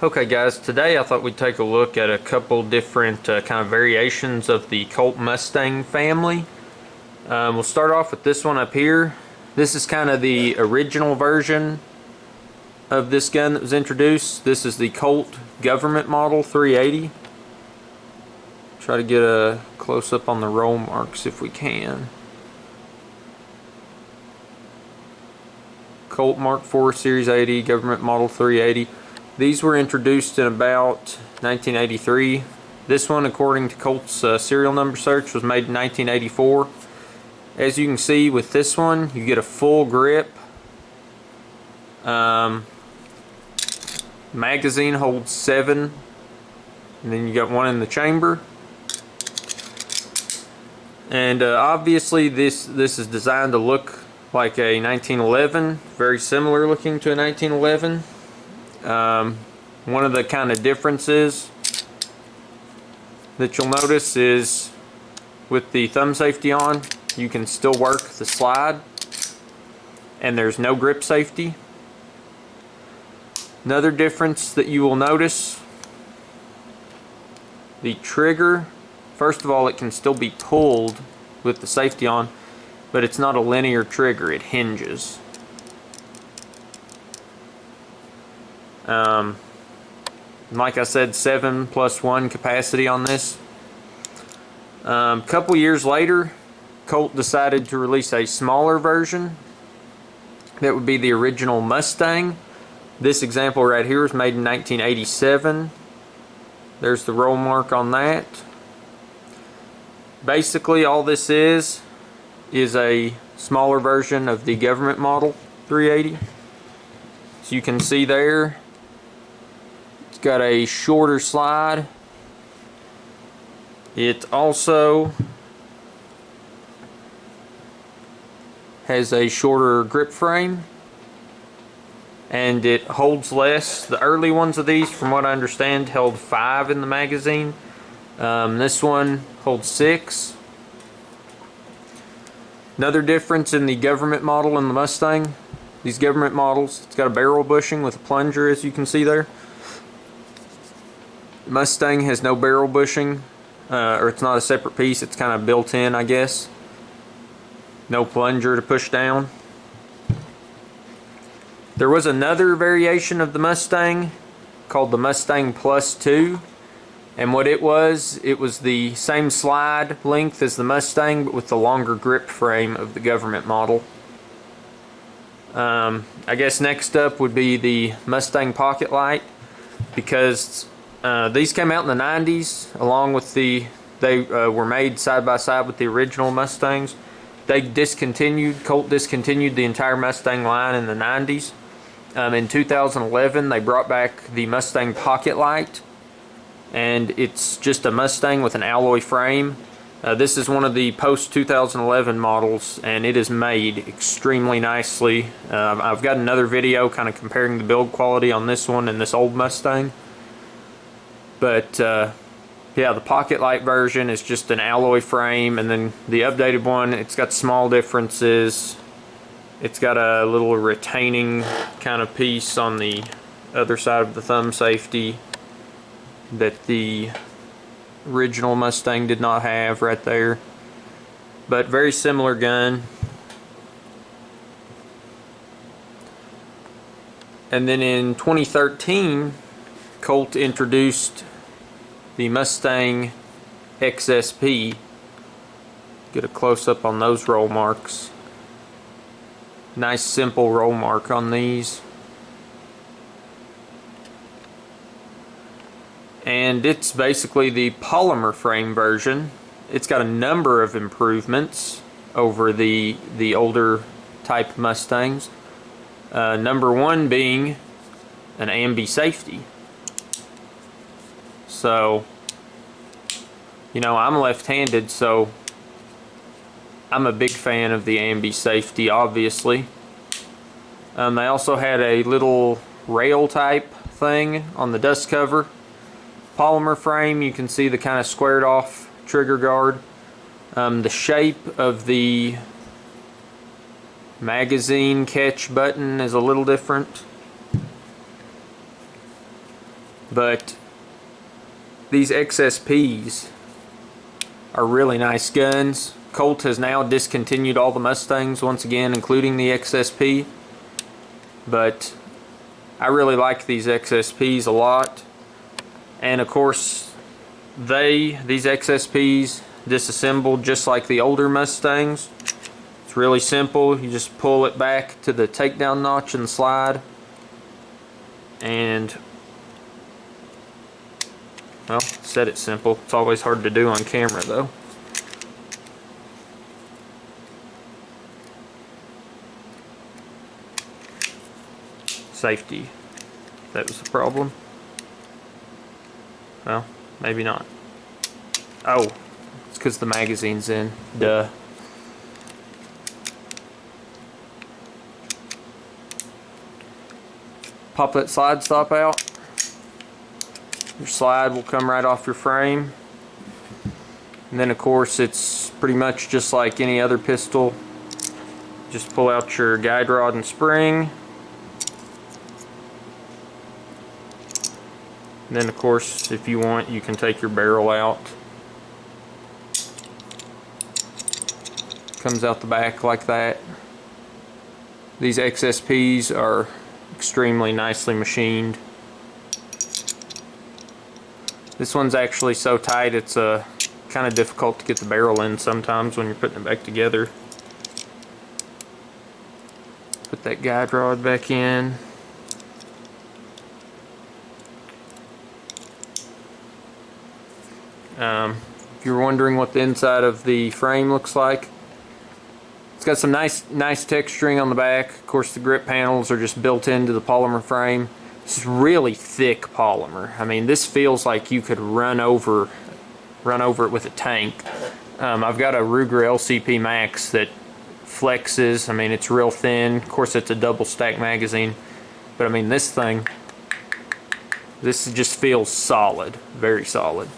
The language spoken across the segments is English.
Okay guys, today I thought we'd take a look at a couple different kind of variations of the Colt Mustang family. We'll start off with this one up here. This is kind of the original version of this gun that was introduced. This is the Colt Government Model 380. Try to get a close-up on the roll marks if we can. Colt Mark IV Series 80, Government Model 380. These were introduced in about 1983. This one, according to Colt's serial number search, was made in 1984. As you can see with this one, you get a full grip. Magazine holds 7, and then you got one in the chamber. And obviously this is designed to look like a 1911, very similar looking to a 1911. One of the kind of differences that you'll notice is with the thumb safety on, you can still work the slide, and there's no grip safety. Another difference that you will notice, the trigger, first of all, it can still be pulled with the safety on, but it's not a linear trigger, it hinges. Like I said, 7+1 capacity on this. A couple years later, Colt decided to release a smaller version that would be the original Mustang. This example right here was made in 1987. There's the roll mark on that. Basically all this is a smaller version of the Government Model 380. So you can see there, it's got a shorter slide. It also has a shorter grip frame, and it holds less. The early ones of these, from what I understand, held 5 in the magazine. This one holds 6. Another difference in the Government Model and the Mustang, these Government models, it's got a barrel bushing with a plunger, as you can see there. Mustang has no barrel bushing, or it's not a separate piece, it's kind of built in, I guess. No plunger to push down. There was another variation of the Mustang called the Mustang Plus 2, and what it was the same slide length as the Mustang, but with the longer grip frame of the Government Model. I guess next up would be the Mustang Pocket Light, because these came out in the 90s along with they were made side by side with the original Mustangs. Colt discontinued the entire Mustang line in the 90s. In 2011 they brought back the Mustang Pocket Light, and it's just a Mustang with an alloy frame. This is one of the post-2011 models, and it is made extremely nicely. I've got another video kind of comparing the build quality on this one and this old Mustang. But yeah, the Pocket Light version is just an alloy frame, and then the updated one, it's got small differences. It's got a little retaining kind of piece on the other side of the thumb safety that the original Mustang did not have right there. But very similar gun. And then in 2013, Colt introduced the Mustang XSP. Get a close-up on those roll marks. Nice simple roll mark on these. And it's basically the polymer frame version. It's got a number of improvements over the older type Mustangs. Number one being an ambi safety. So, you know, I'm left-handed, so I'm a big fan of the ambi safety, obviously. They also had a little rail type thing on the dust cover. Polymer frame, you can see the kind of squared off trigger guard. The shape of the magazine catch button is a little different. But these XSPs are really nice guns. Colt has now discontinued all the Mustangs once again, including the XSP. But I really like these XSPs a lot. And of course, these XSPs disassemble just like the older Mustangs. It's really simple. You just pull it back to the takedown notch and slide. And, well, said it's simple. It's always hard to do on camera though. Safety. That was the problem. Well, maybe not. Oh, it's because the magazine's in. Duh. Pop that slide stop out. Your slide will come right off your frame. And then of course it's pretty much just like any other pistol. Just pull out your guide rod and spring. And then of course, if you want, you can take your barrel out. Comes out the back like that. These XSPs are extremely nicely machined. This one's actually so tight it's kind of difficult to get the barrel in sometimes when you're putting it back together. Put that guide rod back in. If you're wondering what the inside of the frame looks like, it's got some nice texturing on the back. Of course, the grip panels are just built into the polymer frame. This is really thick polymer. I mean, this feels like you could run over it with a tank. I've got a Ruger LCP Max that flexes. I mean, it's real thin. Of course, it's a double stack magazine, but I mean, this just feels solid, very solid.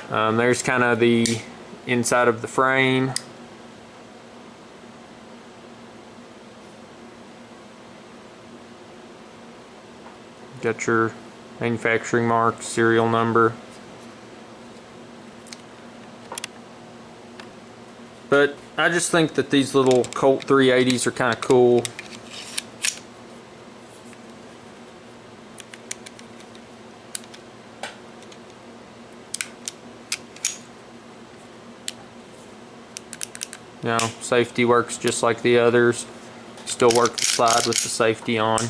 There's kind of the inside of the frame. Got your manufacturing mark, serial number. But I just think that these little Colt 380s are kind of cool. You know, safety works just like the others. Still work the slide with the safety on.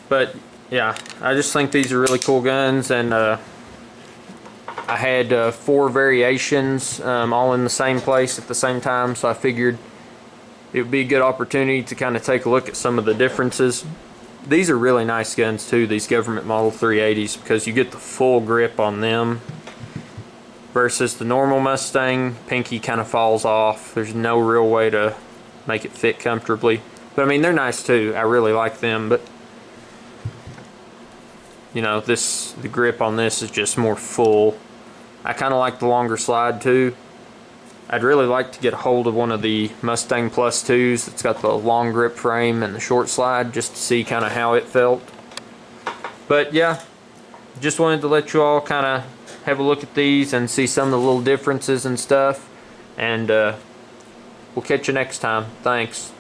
But yeah, I just think these are really cool guns, and I had 4 variations all in the same place at the same time, so I figured it would be a good opportunity to kind of take a look at some of the differences. These are really nice guns too, these government model 380s, because you get the full grip on them versus the normal Mustang. Pinky kind of falls off. There's no real way to make it fit comfortably. But I mean, they're nice too. I really like them, but you know, the grip on this is just more full. I kind of like the longer slide too. I'd really like to get a hold of one of the Mustang Plus 2s that's got the long grip frame and the short slide, just to see kind of how it felt. But yeah, just wanted to let you all kind of have a look at these and see some of the little differences and stuff. And we'll catch you next time. Thanks.